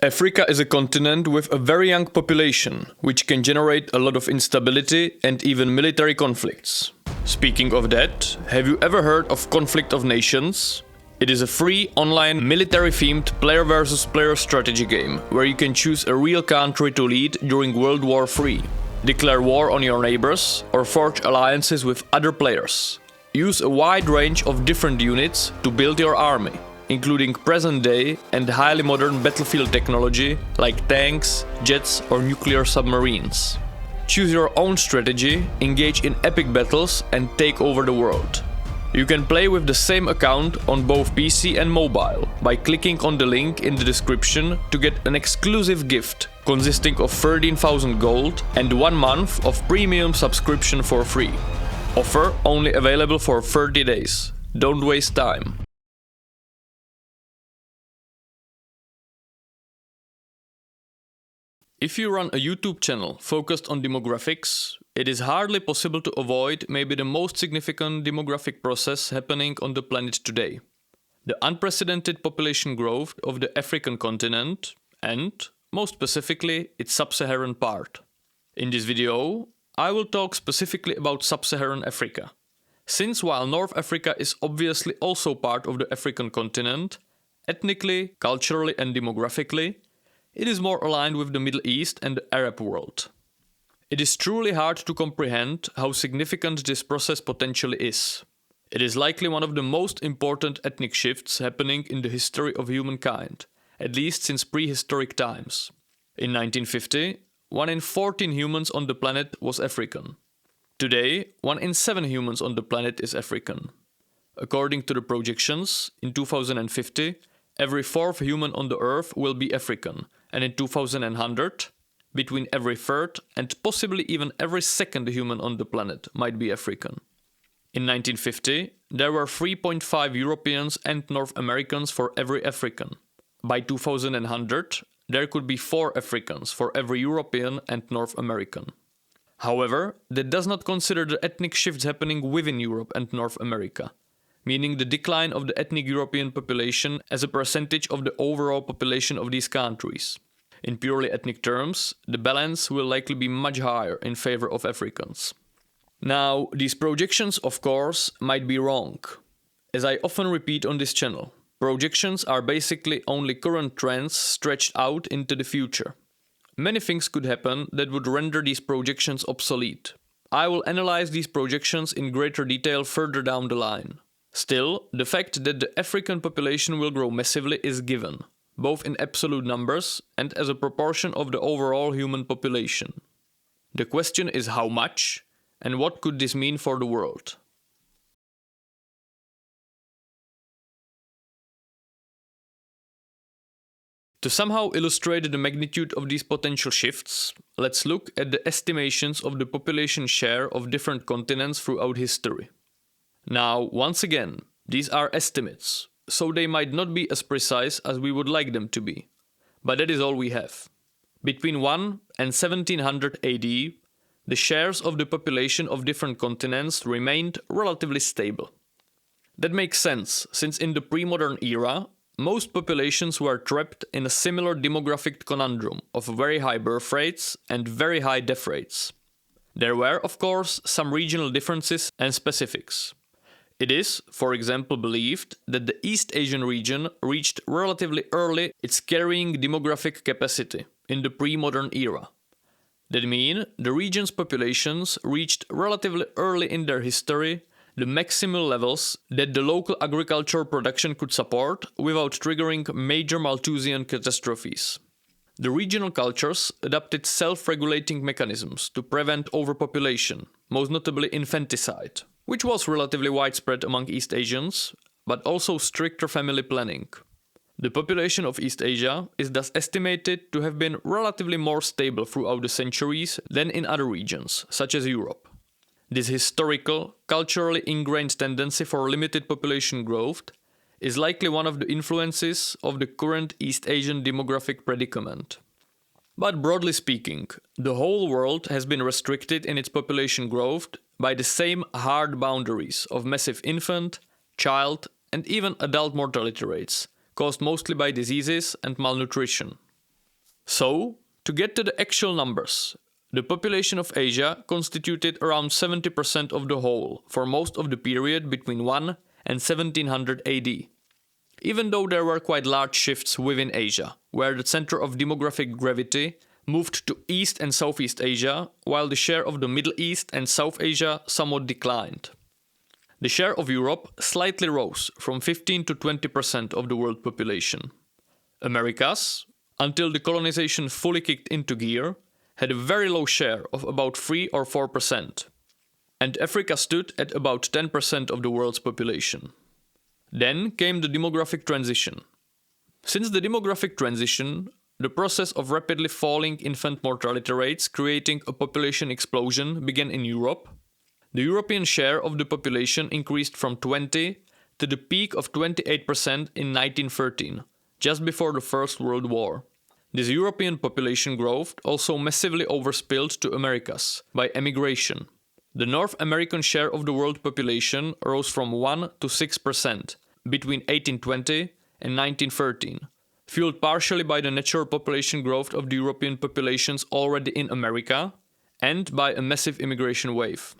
Africa is a continent with a very young population, which can generate a lot of instability and even military conflicts. Speaking of that, have you ever heard of Conflict of Nations? It is a free, online, military-themed player versus player strategy game, where you can choose a real country to lead during World War III, declare war on your neighbors, or forge alliances with other players. Use a wide range of different units to build your army, including present-day and highly modern battlefield technology like tanks, jets or nuclear submarines. Choose your own strategy, engage in epic battles and take over the world. You can play with the same account on both PC and mobile by clicking on the link in the description to get an exclusive gift consisting of 13,000 gold and 1 month of premium subscription for free. Offer only available for 30 days. Don't waste time. If you run a YouTube channel focused on demographics, it is hardly possible to avoid maybe the most significant demographic process happening on the planet today: the unprecedented population growth of the African continent and, most specifically, its sub-Saharan part. In this video, I will talk specifically about sub-Saharan Africa, since while North Africa is obviously also part of the African continent, ethnically, culturally and demographically, it is more aligned with the Middle East and the Arab world. It is truly hard to comprehend how significant this process potentially is. It is likely one of the most important ethnic shifts happening in the history of humankind, at least since prehistoric times. In 1950, 1 in 14 humans on the planet was African. Today, 1 in 7 humans on the planet is African. According to the projections, in 2050, every 4th human on the Earth will be African, and in 2100, between every 3rd and possibly even every 2nd human on the planet might be African. In 1950, there were 3.5 Europeans and North Americans for every African. By 2100, there could be 4 Africans for every European and North American. However, that does not consider the ethnic shifts happening within Europe and North America, meaning the decline of the ethnic European population as a percentage of the overall population of these countries. In purely ethnic terms, the balance will likely be much higher in favor of Africans. Now, these projections, of course, might be wrong. As I often repeat on this channel, projections are basically only current trends stretched out into the future. Many things could happen that would render these projections obsolete. I will analyze these projections in greater detail further down the line. Still, the fact that the African population will grow massively is given, both in absolute numbers and as a proportion of the overall human population. The question is how much, and what could this mean for the world? To somehow illustrate the magnitude of these potential shifts, let's look at the estimations of the population share of different continents throughout history. Now, once again, these are estimates, so they might not be as precise as we would like them to be. But that is all we have. Between 1 and 1700 AD, the shares of the population of different continents remained relatively stable. That makes sense, since in the pre-modern era, most populations were trapped in a similar demographic conundrum of very high birth rates and very high death rates. There were, of course, some regional differences and specifics. It is, for example, believed that the East Asian region reached relatively early its carrying demographic capacity in the pre-modern era. That means the region's populations reached relatively early in their history the maximal levels that the local agricultural production could support without triggering major Malthusian catastrophes. The regional cultures adopted self-regulating mechanisms to prevent overpopulation, most notably infanticide, which was relatively widespread among East Asians, but also stricter family planning. The population of East Asia is thus estimated to have been relatively more stable throughout the centuries than in other regions, such as Europe. This historical, culturally ingrained tendency for limited population growth is likely one of the influences of the current East Asian demographic predicament. But broadly speaking, the whole world has been restricted in its population growth by the same hard boundaries of massive infant, child, and even adult mortality rates, caused mostly by diseases and malnutrition. So, to get to the actual numbers, the population of Asia constituted around 70% of the whole for most of the period between 1 and 1700 AD. Even though there were quite large shifts within Asia, where the center of demographic gravity moved to East and Southeast Asia, while the share of the Middle East and South Asia somewhat declined. The share of Europe slightly rose from 15 to 20% of the world population. Americas, until the colonization fully kicked into gear, had a very low share of about 3 or 4%, and Africa stood at about 10% of the world's population. Then came the demographic transition. Since the demographic transition, the process of rapidly falling infant mortality rates creating a population explosion began in Europe. The European share of the population increased from 20 to the peak of 28% in 1913, just before the First World War. This European population growth also massively overspilled to Americas by emigration. The North American share of the world population rose from 1 to 6% between 1820 and 1913, fueled partially by the natural population growth of the European populations already in America and by a massive immigration wave.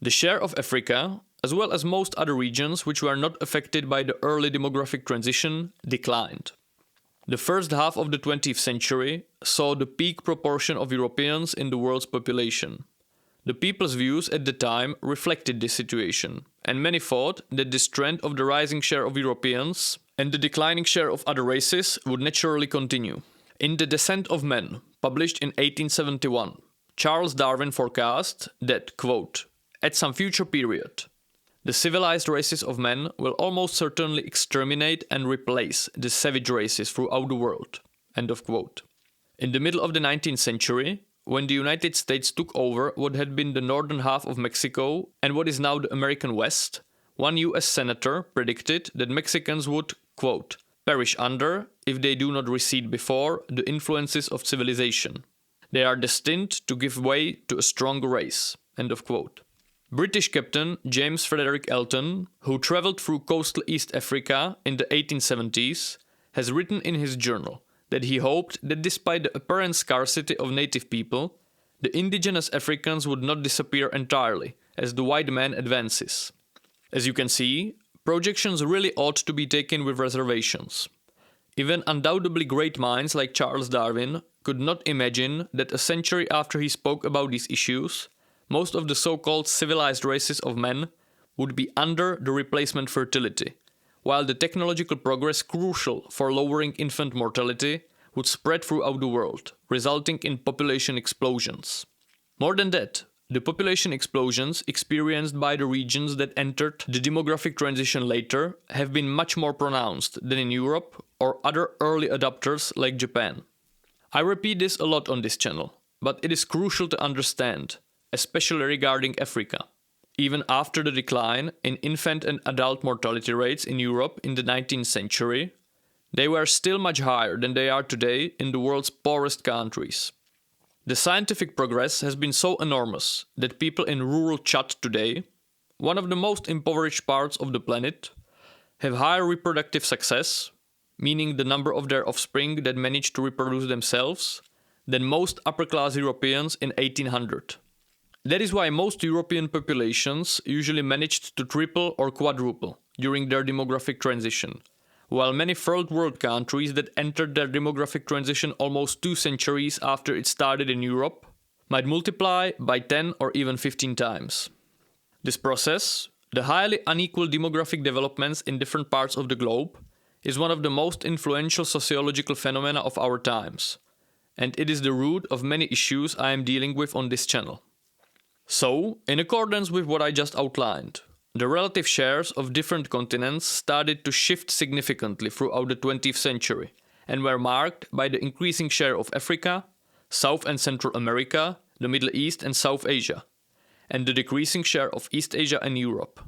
The share of Africa, as well as most other regions which were not affected by the early demographic transition, declined. The first half of the 20th century saw the peak proportion of Europeans in the world's population. The people's views at the time reflected this situation, and many thought that this trend of the rising share of Europeans and the declining share of other races would naturally continue. In The Descent of Man, published in 1871, Charles Darwin forecast that, quote, "At some future period, the civilized races of men will almost certainly exterminate and replace the savage races throughout the world." End of quote. In the middle of the 19th century, when the United States took over what had been the northern half of Mexico and what is now the American West, one US senator predicted that Mexicans would, quote, "perish under, if they do not recede before, the influences of civilization. They are destined to give way to a stronger race." End of quote. British captain James Frederick Elton, who traveled through coastal East Africa in the 1870s, has written in his journal that he hoped that despite the apparent scarcity of native people, the indigenous Africans would not disappear entirely as the white man advances. As you can see, projections really ought to be taken with reservations. Even undoubtedly great minds like Charles Darwin could not imagine that a century after he spoke about these issues, most of the so-called civilized races of men would be under the replacement fertility, while the technological progress crucial for lowering infant mortality would spread throughout the world, resulting in population explosions. More than that, the population explosions experienced by the regions that entered the demographic transition later have been much more pronounced than in Europe or other early adopters like Japan. I repeat this a lot on this channel, but it is crucial to understand, especially regarding Africa. Even after the decline in infant and adult mortality rates in Europe in the 19th century, they were still much higher than they are today in the world's poorest countries. The scientific progress has been so enormous that people in rural Chad today, one of the most impoverished parts of the planet, have higher reproductive success, meaning the number of their offspring that manage to reproduce themselves, than most upper-class Europeans in 1800. That is why most European populations usually managed to triple or quadruple during their demographic transition, while many third world countries that entered their demographic transition almost 2 centuries after it started in Europe might multiply by 10 or even 15 times. This process, the highly unequal demographic developments in different parts of the globe, is one of the most influential sociological phenomena of our times, and it is the root of many issues I am dealing with on this channel. So, in accordance with what I just outlined, the relative shares of different continents started to shift significantly throughout the 20th century and were marked by the increasing share of Africa, South and Central America, the Middle East and South Asia, and the decreasing share of East Asia and Europe.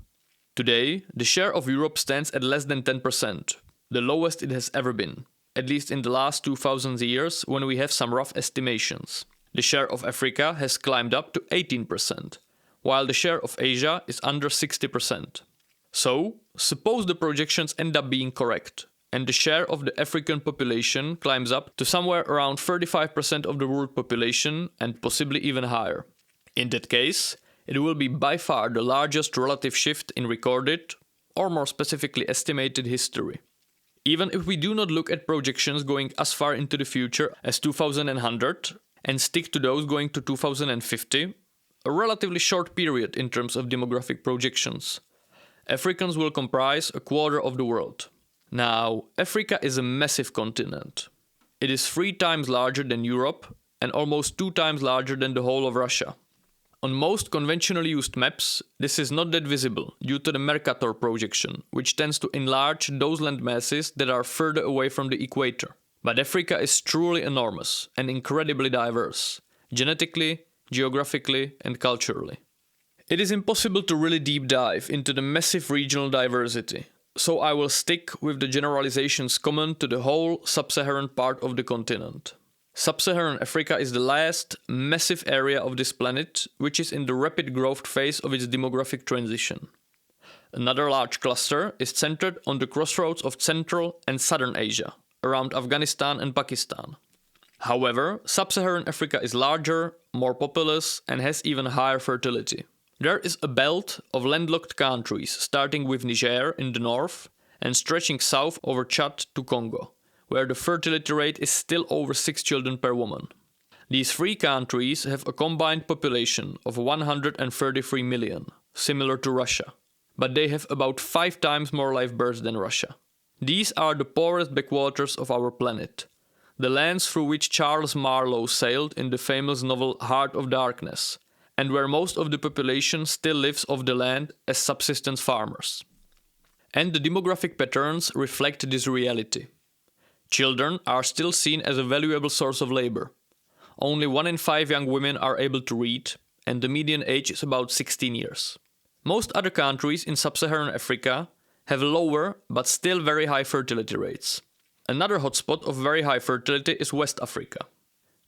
Today, the share of Europe stands at less than 10%, the lowest it has ever been, at least in the last 2000 years when we have some rough estimations. The share of Africa has climbed up to 18%, while the share of Asia is under 60%. So, suppose the projections end up being correct, and the share of the African population climbs up to somewhere around 35% of the world population and possibly even higher. In that case, it will be by far the largest relative shift in recorded, or more specifically estimated, history. Even if we do not look at projections going as far into the future as 2100 and stick to those going to 2050, a relatively short period in terms of demographic projections, Africans will comprise a quarter of the world. Now, Africa is a massive continent. It is 3 times larger than Europe and almost 2 times larger than the whole of Russia. On most conventionally used maps, this is not that visible due to the Mercator projection, which tends to enlarge those land masses that are further away from the equator. But Africa is truly enormous and incredibly diverse, genetically, geographically, and culturally. It is impossible to really deep dive into the massive regional diversity, so I will stick with the generalizations common to the whole sub-Saharan part of the continent. Sub-Saharan Africa is the last massive area of this planet which is in the rapid growth phase of its demographic transition. Another large cluster is centered on the crossroads of Central and Southern Asia, around Afghanistan and Pakistan. However, Sub-Saharan Africa is larger, more populous, and has even higher fertility. There is a belt of landlocked countries starting with Niger in the north and stretching south over Chad to Congo, where the fertility rate is still over 6 children per woman. These 3 countries have a combined population of 133 million, similar to Russia, but they have about 5 times more live births than Russia. These are the poorest backwaters of our planet, the lands through which Charles Marlowe sailed in the famous novel Heart of Darkness, and where most of the population still lives off the land as subsistence farmers. And the demographic patterns reflect this reality. Children are still seen as a valuable source of labor. Only 1 in 5 young women are able to read, and the median age is about 16 years. Most other countries in sub-Saharan Africa have lower but still very high fertility rates. Another hotspot of very high fertility is West Africa.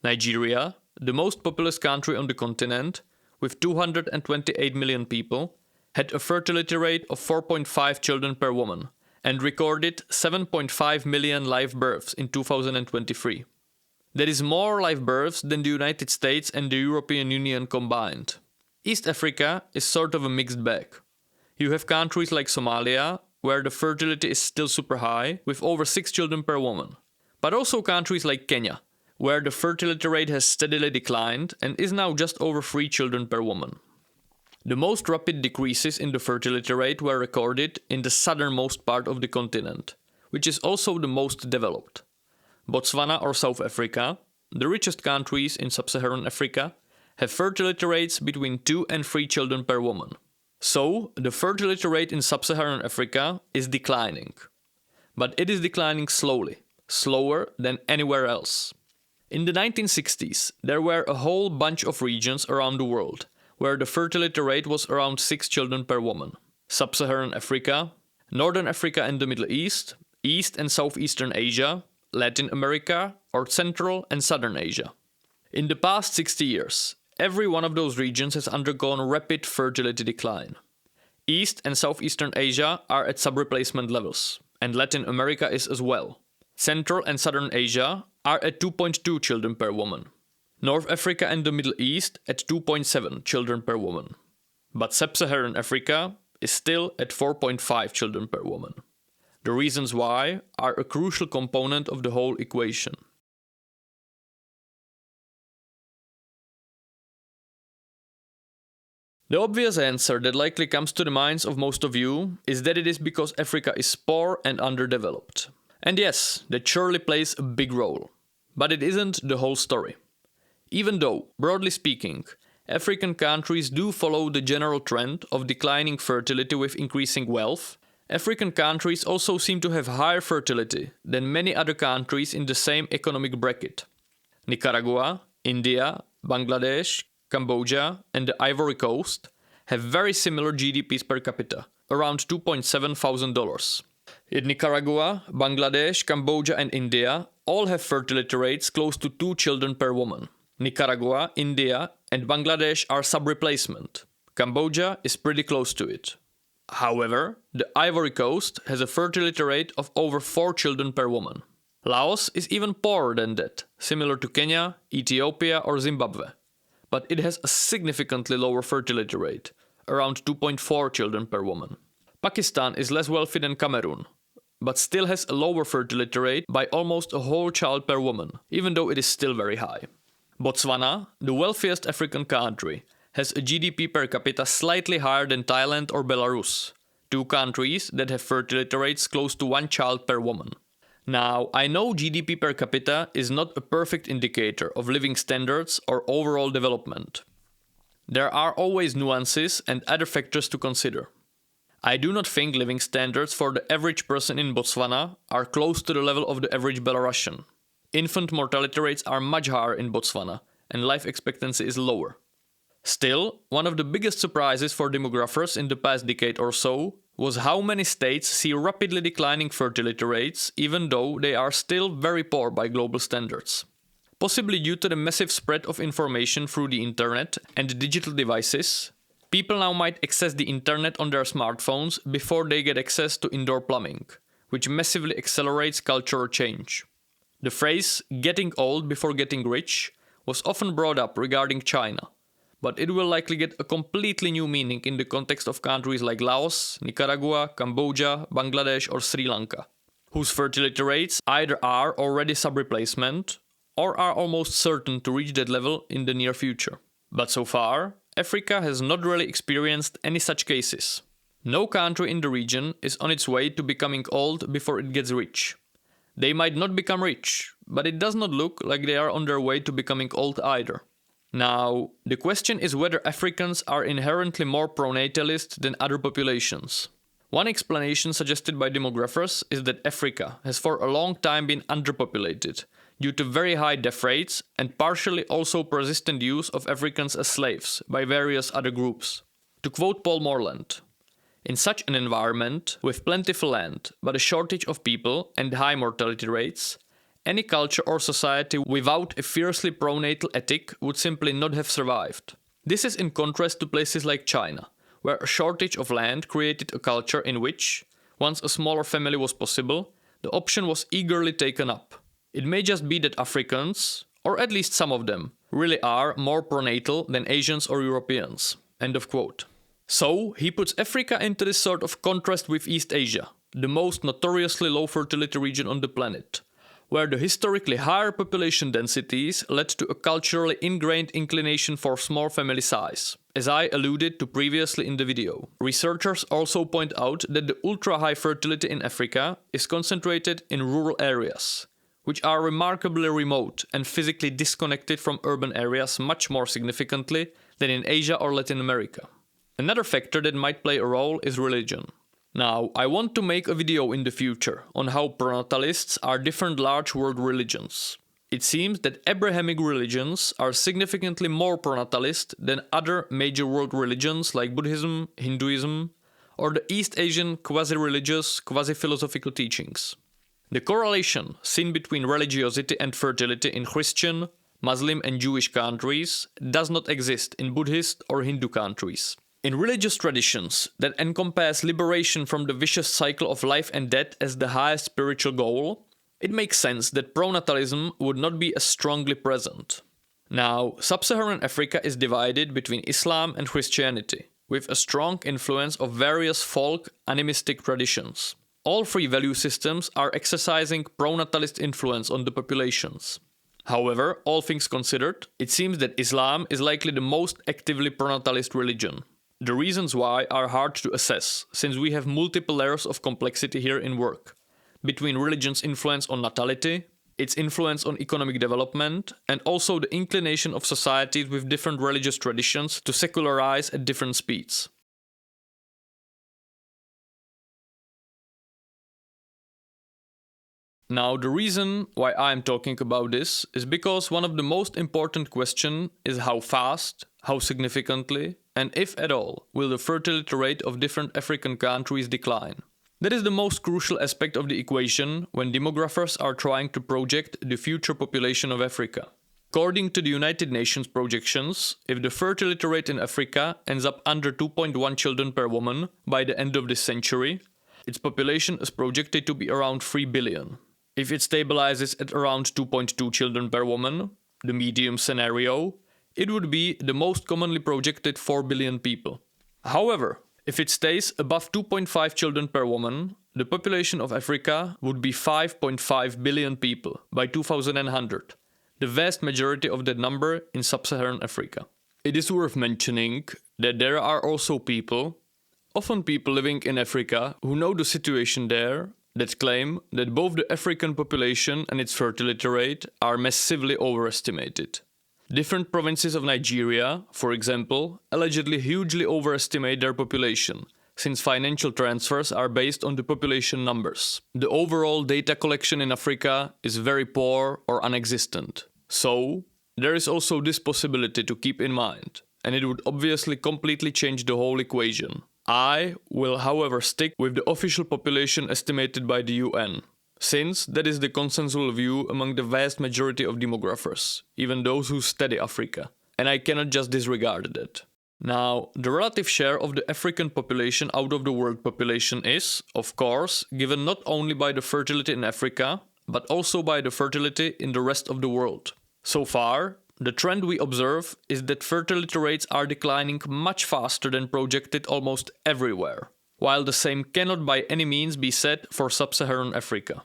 Nigeria, the most populous country on the continent, with 228 million people, had a fertility rate of 4.5 children per woman and recorded 7.5 million live births in 2023. That is more live births than the United States and the European Union combined. East Africa is sort of a mixed bag. You have countries like Somalia, where the fertility is still super high, with over 6 children per woman. But also countries like Kenya, where the fertility rate has steadily declined and is now just over 3 children per woman. The most rapid decreases in the fertility rate were recorded in the southernmost part of the continent, which is also the most developed. Botswana or South Africa, the richest countries in sub-Saharan Africa, have fertility rates between 2 and 3 children per woman. So, the fertility rate in sub-Saharan Africa is declining. But it is declining slowly, slower than anywhere else. In the 1960s, there were a whole bunch of regions around the world where the fertility rate was around 6 children per woman. Sub-Saharan Africa, Northern Africa and the Middle East, East and Southeastern Asia, Latin America, or Central and Southern Asia. In the past 60 years, every one of those regions has undergone rapid fertility decline. East and Southeastern Asia are at sub-replacement levels, and Latin America is as well. Central and Southern Asia are at 2.2 children per woman. North Africa and the Middle East at 2.7 children per woman. But Sub-Saharan Africa is still at 4.5 children per woman. The reasons why are a crucial component of the whole equation. The obvious answer that likely comes to the minds of most of you is that it is because Africa is poor and underdeveloped. And yes, that surely plays a big role. But it isn't the whole story. Even though, broadly speaking, African countries do follow the general trend of declining fertility with increasing wealth, African countries also seem to have higher fertility than many other countries in the same economic bracket. Nicaragua, India, Bangladesh, Cambodia, and the Ivory Coast have very similar GDPs per capita, around $2,700. In Nicaragua, Bangladesh, Cambodia, and India all have fertility rates close to 2 children per woman. Nicaragua, India, and Bangladesh are sub-replacement. Cambodia is pretty close to it. However, the Ivory Coast has a fertility rate of over 4 children per woman. Laos is even poorer than that, similar to Kenya, Ethiopia or Zimbabwe. But it has a significantly lower fertility rate, around 2.4 children per woman. Pakistan is less wealthy than Cameroon, but still has a lower fertility rate by almost a whole child per woman, even though it is still very high. Botswana, the wealthiest African country, has a GDP per capita slightly higher than Thailand or Belarus, two countries that have fertility rates close to 1 child per woman. Now, I know GDP per capita is not a perfect indicator of living standards or overall development. There are always nuances and other factors to consider. I do not think living standards for the average person in Botswana are close to the level of the average Belarusian. Infant mortality rates are much higher in Botswana, and life expectancy is lower. Still, one of the biggest surprises for demographers in the past decade or so was how many states see rapidly declining fertility rates even though they are still very poor by global standards. Possibly due to the massive spread of information through the internet and digital devices, people now might access the internet on their smartphones before they get access to indoor plumbing, which massively accelerates cultural change. The phrase "getting old before getting rich" was often brought up regarding China, but it will likely get a completely new meaning in the context of countries like Laos, Nicaragua, Cambodia, Bangladesh or Sri Lanka, whose fertility rates either are already sub-replacement or are almost certain to reach that level in the near future. But so far, Africa has not really experienced any such cases. No country in the region is on its way to becoming old before it gets rich. They might not become rich, but it does not look like they are on their way to becoming old either. Now, the question is whether Africans are inherently more pronatalist than other populations. One explanation suggested by demographers is that Africa has for a long time been underpopulated due to very high death rates and partially also persistent use of Africans as slaves by various other groups. To quote Paul Morland, "In such an environment, with plentiful land, but a shortage of people and high mortality rates, any culture or society without a fiercely pronatal ethic would simply not have survived." This is in contrast to places like China, where a shortage of land created a culture in which, once a smaller family was possible, the option was eagerly taken up. It may just be that Africans, or at least some of them, really are more pronatal than Asians or Europeans. End of quote. So, he puts Africa into this sort of contrast with East Asia, the most notoriously low fertility region on the planet, where the historically higher population densities led to a culturally ingrained inclination for small family size, as I alluded to previously in the video. Researchers also point out that the ultra-high fertility in Africa is concentrated in rural areas, which are remarkably remote and physically disconnected from urban areas much more significantly than in Asia or Latin America. Another factor that might play a role is religion. Now, I want to make a video in the future on how pronatalists are different large world religions. It seems that Abrahamic religions are significantly more pronatalist than other major world religions like Buddhism, Hinduism, or the East Asian quasi-religious, quasi-philosophical teachings. The correlation seen between religiosity and fertility in Christian, Muslim and Jewish countries does not exist in Buddhist or Hindu countries. In religious traditions that encompass liberation from the vicious cycle of life and death as the highest spiritual goal, it makes sense that pronatalism would not be as strongly present. Now, sub-Saharan Africa is divided between Islam and Christianity, with a strong influence of various folk animistic traditions. All three value systems are exercising pronatalist influence on the populations. However, all things considered, it seems that Islam is likely the most actively pronatalist religion. The reasons why are hard to assess, since we have multiple layers of complexity here in work, between religion's influence on natality, its influence on economic development, and also the inclination of societies with different religious traditions to secularize at different speeds. Now, the reason why I am talking about this is because one of the most important questions is how fast, how significantly, and if at all, will the fertility rate of different African countries decline. That is the most crucial aspect of the equation when demographers are trying to project the future population of Africa. According to the United Nations projections, if the fertility rate in Africa ends up under 2.1 children per woman by the end of this century, its population is projected to be around 3 billion. If it stabilizes at around 2.2 children per woman, the medium scenario, it would be the most commonly projected 4 billion people. However, if it stays above 2.5 children per woman, the population of Africa would be 5.5 billion people by 2100, the vast majority of that number in sub-Saharan Africa. It is worth mentioning that there are also people, often people living in Africa, who know the situation there, that claim that both the African population and its fertility rate are massively overestimated. Different provinces of Nigeria, for example, allegedly hugely overestimate their population, since financial transfers are based on the population numbers. The overall data collection in Africa is very poor or non-existent. So, there is also this possibility to keep in mind, and it would obviously completely change the whole equation. I will, however, stick with the official population estimated by the UN, since that is the consensual view among the vast majority of demographers, even those who study Africa, and I cannot just disregard that. Now, the relative share of the African population out of the world population is, of course, given not only by the fertility in Africa, but also by the fertility in the rest of the world. So far, the trend we observe is that fertility rates are declining much faster than projected almost everywhere, while the same cannot by any means be said for sub-Saharan Africa.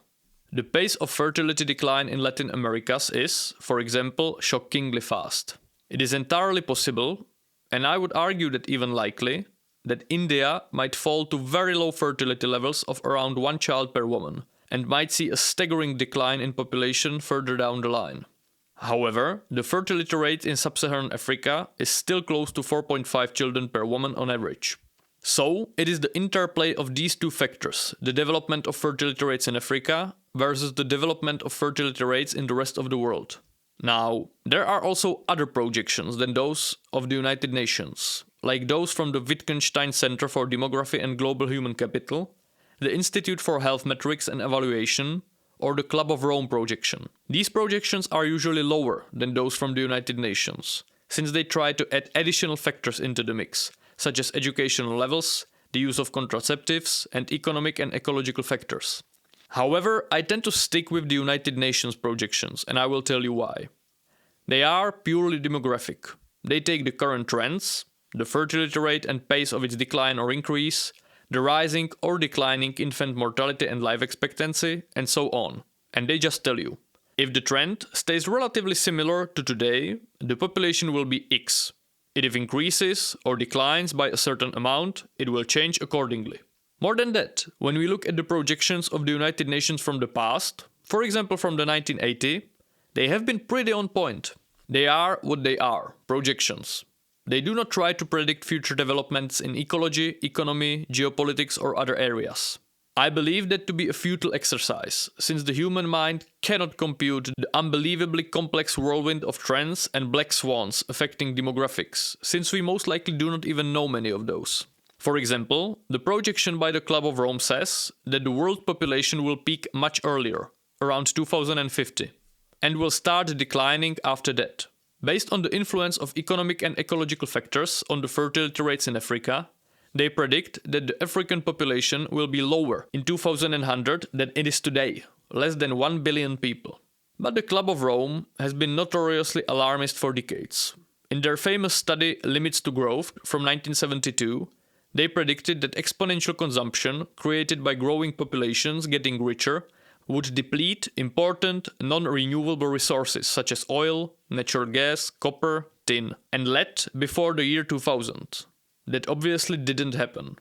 The pace of fertility decline in Latin Americas is, for example, shockingly fast. It is entirely possible, and I would argue that even likely, that India might fall to very low fertility levels of around 1 child per woman, and might see a staggering decline in population further down the line. However, the fertility rate in sub-Saharan Africa is still close to 4.5 children per woman on average. So, it is the interplay of these two factors, the development of fertility rates in Africa versus the development of fertility rates in the rest of the world. Now, there are also other projections than those of the United Nations, like those from the Wittgenstein Center for Demography and Global Human Capital, the Institute for Health Metrics and Evaluation, or the Club of Rome projection. These projections are usually lower than those from the United Nations, since they try to add additional factors into the mix, such as educational levels, the use of contraceptives, and economic and ecological factors. However, I tend to stick with the United Nations projections, and I will tell you why. They are purely demographic. They take the current trends, the fertility rate and pace of its decline or increase, the rising or declining infant mortality and life expectancy, and so on. And they just tell you, if the trend stays relatively similar to today, the population will be X. If it increases or declines by a certain amount, it will change accordingly. More than that, when we look at the projections of the United Nations from the past, for example from the 1980, they have been pretty on point. They are what they are, projections. They do not try to predict future developments in ecology, economy, geopolitics, or other areas. I believe that to be a futile exercise, since the human mind cannot compute the unbelievably complex whirlwind of trends and black swans affecting demographics, since we most likely do not even know many of those. For example, the projection by the Club of Rome says that the world population will peak much earlier, around 2050, and will start declining after that. Based on the influence of economic and ecological factors on the fertility rates in Africa, they predict that the African population will be lower in 2100 than it is today, less than 1 billion people. But the Club of Rome has been notoriously alarmist for decades. In their famous study Limits to Growth from 1972, they predicted that exponential consumption created by growing populations getting richer would deplete important non-renewable resources such as oil, natural gas, copper, tin, and lead before the year 2000. That obviously didn't happen.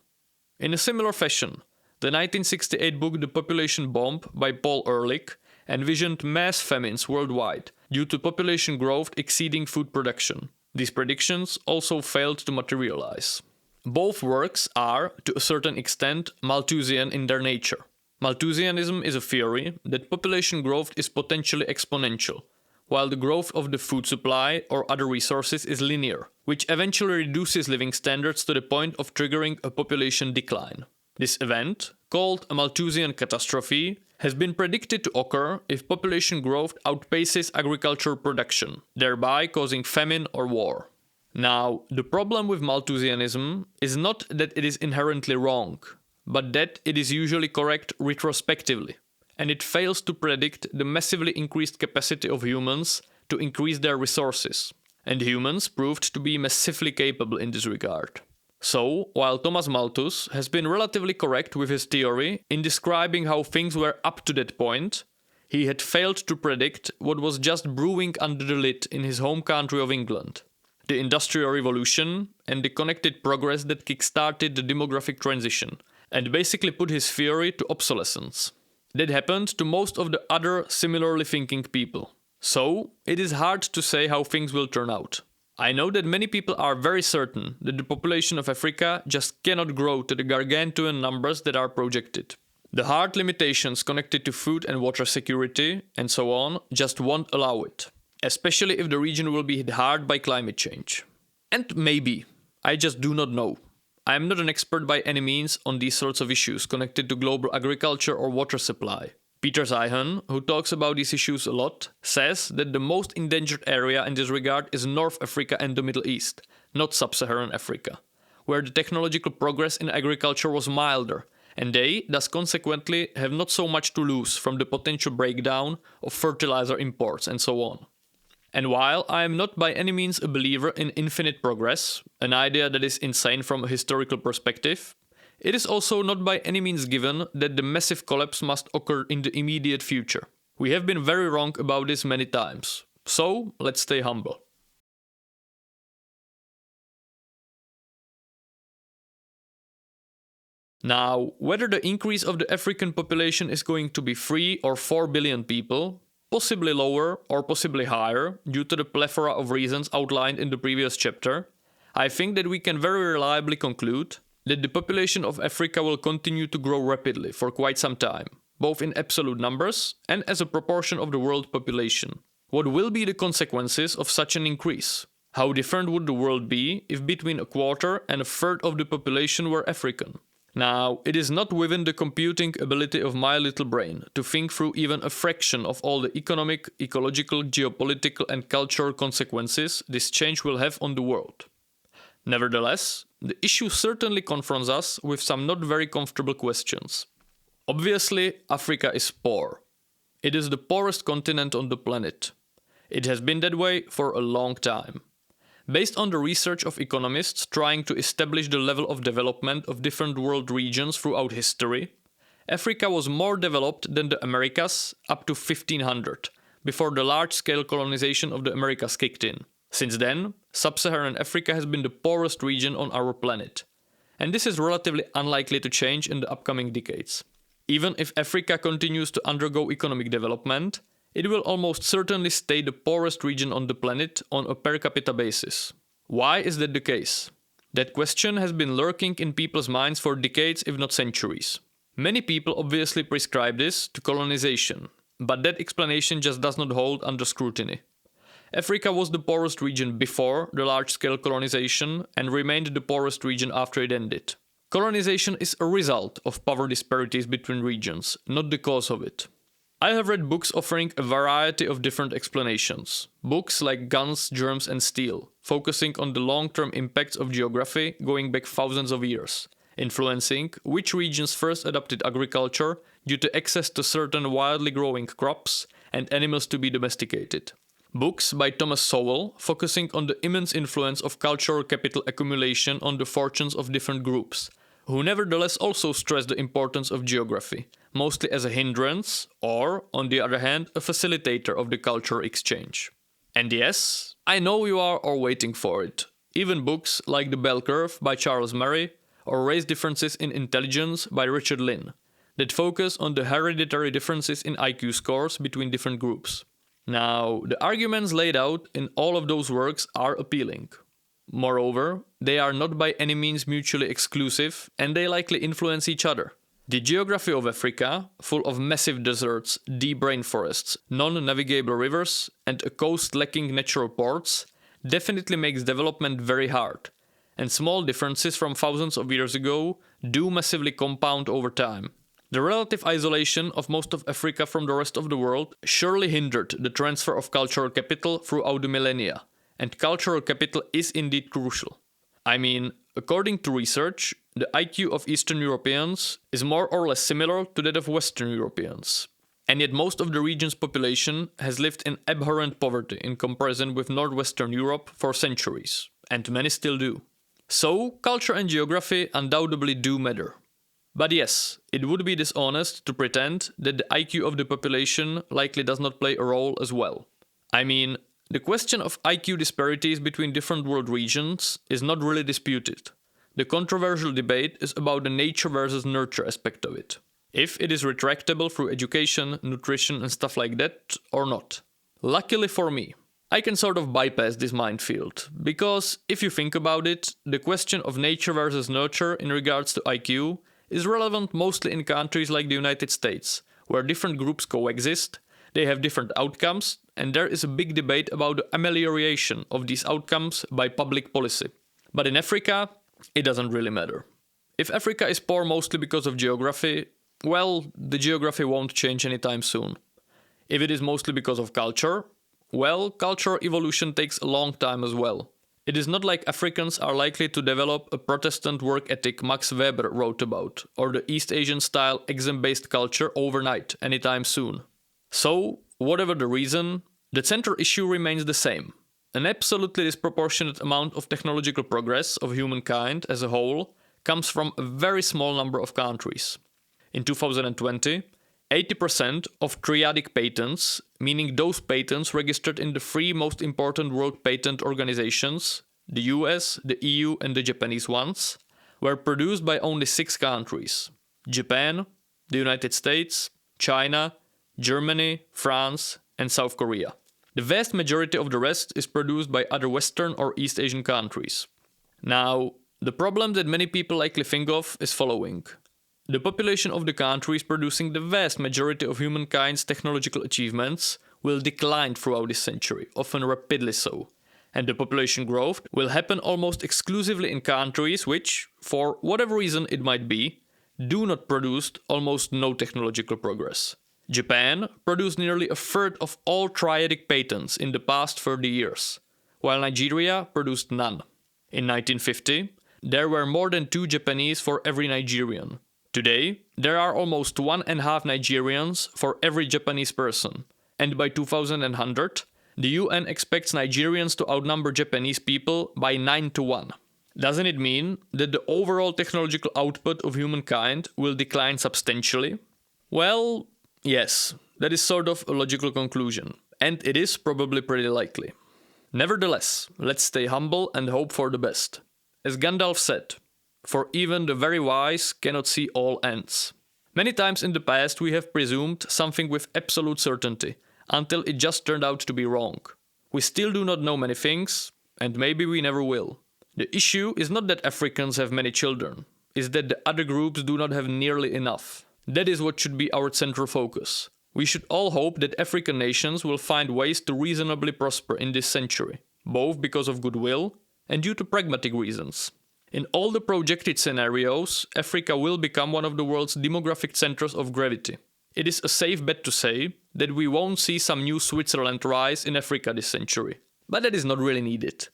In a similar fashion, the 1968 book The Population Bomb by Paul Ehrlich envisioned mass famines worldwide due to population growth exceeding food production. These predictions also failed to materialize. Both works are, to a certain extent, Malthusian in their nature. Malthusianism is a theory that population growth is potentially exponential, while the growth of the food supply or other resources is linear, which eventually reduces living standards to the point of triggering a population decline. This event, called a Malthusian catastrophe, has been predicted to occur if population growth outpaces agricultural production, thereby causing famine or war. Now, the problem with Malthusianism is not that it is inherently wrong, but that it is usually correct retrospectively, and it fails to predict the massively increased capacity of humans to increase their resources, and humans proved to be massively capable in this regard. So, while Thomas Malthus has been relatively correct with his theory in describing how things were up to that point, he had failed to predict what was just brewing under the lid in his home country of England: the Industrial Revolution and the connected progress that kick-started the demographic transition, and basically put his theory to obsolescence. That happened to most of the other similarly thinking people. So, it is hard to say how things will turn out. I know that many people are very certain that the population of Africa just cannot grow to the gargantuan numbers that are projected. The hard limitations connected to food and water security and so on just won't allow it, especially if the region will be hit hard by climate change. And maybe, I just do not know. I am not an expert by any means on these sorts of issues connected to global agriculture or water supply. Peter Zeihan, who talks about these issues a lot, says that the most endangered area in this regard is North Africa and the Middle East, not Sub-Saharan Africa, where the technological progress in agriculture was milder, and they, thus consequently, have not so much to lose from the potential breakdown of fertilizer imports and so on. And while I am not by any means a believer in infinite progress, an idea that is insane from a historical perspective, it is also not by any means given that the massive collapse must occur in the immediate future. We have been very wrong about this many times, so let's stay humble. Now, whether the increase of the African population is going to be 3 or 4 billion people, possibly lower or possibly higher due to the plethora of reasons outlined in the previous chapter, I think that we can very reliably conclude that the population of Africa will continue to grow rapidly for quite some time, both in absolute numbers and as a proportion of the world population. What will be the consequences of such an increase? How different would the world be if between a quarter and a third of the population were African? Now, it is not within the computing ability of my little brain to think through even a fraction of all the economic, ecological, geopolitical and cultural consequences this change will have on the world. Nevertheless, the issue certainly confronts us with some not very comfortable questions. Obviously, Africa is poor. It is the poorest continent on the planet. It has been that way for a long time. Based on the research of economists trying to establish the level of development of different world regions throughout history, Africa was more developed than the Americas up to 1500, before the large-scale colonization of the Americas kicked in. Since then, Sub-Saharan Africa has been the poorest region on our planet, and this is relatively unlikely to change in the upcoming decades. Even if Africa continues to undergo economic development, it will almost certainly stay the poorest region on the planet on a per capita basis. Why is that the case? That question has been lurking in people's minds for decades, if not centuries. Many people obviously prescribe this to colonization, but that explanation just does not hold under scrutiny. Africa was the poorest region before the large-scale colonization and remained the poorest region after it ended. Colonization is a result of power disparities between regions, not the cause of it. I have read books offering a variety of different explanations. Books like Guns, Germs and Steel, focusing on the long-term impacts of geography going back thousands of years, influencing which regions first adopted agriculture due to access to certain wildly growing crops and animals to be domesticated. Books by Thomas Sowell, focusing on the immense influence of cultural capital accumulation on the fortunes of different groups, who nevertheless also stress the importance of geography, mostly as a hindrance or, on the other hand, a facilitator of the cultural exchange. And yes, I know you are all waiting for it. Even books like The Bell Curve by Charles Murray or Race Differences in Intelligence by Richard Lynn, that focus on the hereditary differences in IQ scores between different groups. Now, the arguments laid out in all of those works are appealing. Moreover, they are not by any means mutually exclusive, and they likely influence each other. The geography of Africa, full of massive deserts, deep rainforests, non-navigable rivers, and a coast lacking natural ports, definitely makes development very hard, and small differences from thousands of years ago do massively compound over time. The relative isolation of most of Africa from the rest of the world surely hindered the transfer of cultural capital throughout the millennia, and cultural capital is indeed crucial. I mean, according to research, the IQ of Eastern Europeans is more or less similar to that of Western Europeans. And yet most of the region's population has lived in abhorrent poverty in comparison with Northwestern Europe for centuries, and many still do. So, culture and geography undoubtedly do matter. But yes, it would be dishonest to pretend that the IQ of the population likely does not play a role as well. I mean, the question of IQ disparities between different world regions is not really disputed. The controversial debate is about the nature versus nurture aspect of it. If it is retractable through education, nutrition and stuff like that, or not. Luckily for me, I can sort of bypass this minefield, because if you think about it, the question of nature versus nurture in regards to IQ is relevant mostly in countries like the United States, where different groups coexist, they have different outcomes, and there is a big debate about the amelioration of these outcomes by public policy. But in Africa, it doesn't really matter. If Africa is poor mostly because of geography, well, the geography won't change anytime soon. If it is mostly because of culture, well, cultural evolution takes a long time as well. It is not like Africans are likely to develop a Protestant work ethic Max Weber wrote about, or the East Asian style exam-based culture overnight anytime soon. So, whatever the reason, the central issue remains the same. An absolutely disproportionate amount of technological progress of humankind as a whole comes from a very small number of countries. In 2020, 80% of triadic patents, meaning those patents registered in the three most important world patent organizations, the US, the EU and the Japanese ones, were produced by only 6 countries: Japan, the United States, China, Germany, France and South Korea. The vast majority of the rest is produced by other Western or East Asian countries. Now, the problem that many people likely think of is following. The population of the countries producing the vast majority of humankind's technological achievements will decline throughout this century, often rapidly so. And the population growth will happen almost exclusively in countries which, for whatever reason it might be, do not produce almost no technological progress. Japan produced nearly a third of all triadic patents in the past 30 years, while Nigeria produced none. In 1950, there were more than 2 Japanese for every Nigerian. Today, there are almost 1.5 Nigerians for every Japanese person, and by 2100, the UN expects Nigerians to outnumber Japanese people by 9-1. Doesn't it mean that the overall technological output of humankind will decline substantially? Well, yes, that is sort of a logical conclusion, and it is probably pretty likely. Nevertheless, let's stay humble and hope for the best. As Gandalf said, "For even the very wise cannot see all ends." Many times in the past we have presumed something with absolute certainty, until it just turned out to be wrong. We still do not know many things, and maybe we never will. The issue is not that Africans have many children, it's that the other groups do not have nearly enough. That is what should be our central focus. We should all hope that African nations will find ways to reasonably prosper in this century, both because of goodwill and due to pragmatic reasons. In all the projected scenarios, Africa will become one of the world's demographic centers of gravity. It is a safe bet to say that we won't see some new Switzerland rise in Africa this century. But that is not really needed.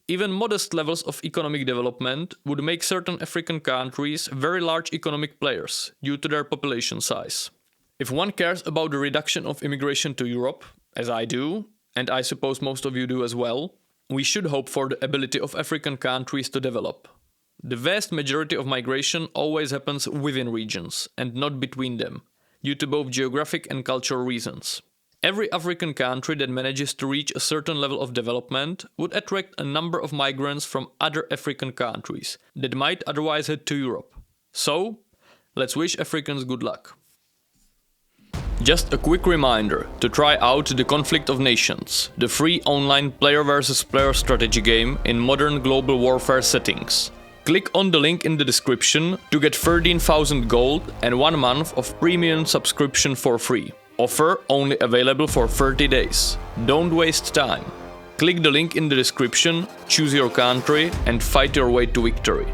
Even modest levels of economic development would make certain African countries very large economic players due to their population size. If one cares about the reduction of immigration to Europe, as I do, and I suppose most of you do as well, we should hope for the ability of African countries to develop. The vast majority of migration always happens within regions, and not between them, due to both geographic and cultural reasons. Every African country that manages to reach a certain level of development would attract a number of migrants from other African countries that might otherwise head to Europe. So, let's wish Africans good luck. Just a quick reminder to try out the Conflict of Nations, the free online player versus player strategy game in modern global warfare settings. Click on the link in the description to get 13,000 gold and 1 month of premium subscription for free. Offer only available for 30 days. Don't waste time. Click the link in the description, choose your country and fight your way to victory.